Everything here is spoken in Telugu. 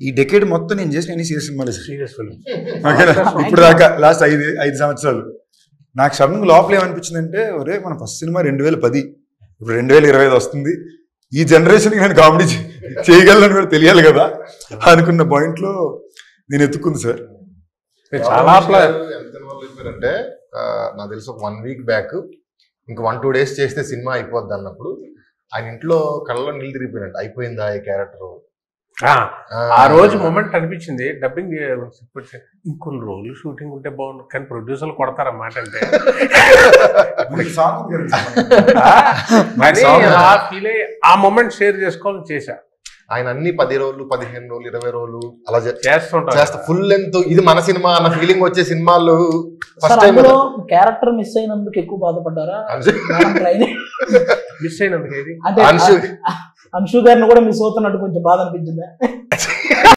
ఈ డెకేడ్ మొత్తం నేను చేసిన అన్ని సీరియస్ సినిమాలు ఓకేనా. ఇప్పుడు దాకా లాస్ట్ 5 సంవత్సరాలు నాకు సడన్గా లోపల ఏమనిపించిందంటే, ఒరే మన ఫస్ట్ సినిమా 2010, ఇప్పుడు 2025 వస్తుంది, ఈ జనరేషన్కి నేను కామెడీ చేయగలను కూడా తెలియాలి కదా అనుకున్న పాయింట్లో నేను ఎత్తుకుంది సార్. చాలా అంటే నాకు తెలుసు 1 వీక్ బ్యాక్ ఇంకా 1-2 days చేస్తే సినిమా అయిపోద్ది అన్నప్పుడు ఆయన ఇంట్లో కళ్ళలో నీళ్ళు తిరిగిపోయినట్టు, అయిపోయిందా ఈ క్యారెక్టర్. ఆ రోజు మూమెంట్ అనిపించింది. డబ్బింగ్ ఇంకొన్ని రోజులు షూటింగ్ ఉంటే బాగుంది, కానీ ప్రొడ్యూసర్లు కొడతారన్నమాట. అంటే ఫీల్ అయ్యి ఆ మూమెంట్ షేర్ చేసుకోవాలని చేశా. ఆయన అన్ని 10 రోజులు 15 రోజులు 20 రోజులు అలా చేస్తా ఫుల్ లెంత్ ఇది మన సినిమా అన్న ఫీలింగ్ వచ్చే సినిమాలు ఫస్ట్ టైం. క్యారెక్టర్ మిస్ అయినందుకు ఎక్కువ బాధపడ్డారా? మిస్ అయినందుకు అంటే అంశు గారిని కూడా మిస్ అవుతున్నట్టు కొంచెం బాధ అనిపించిందా?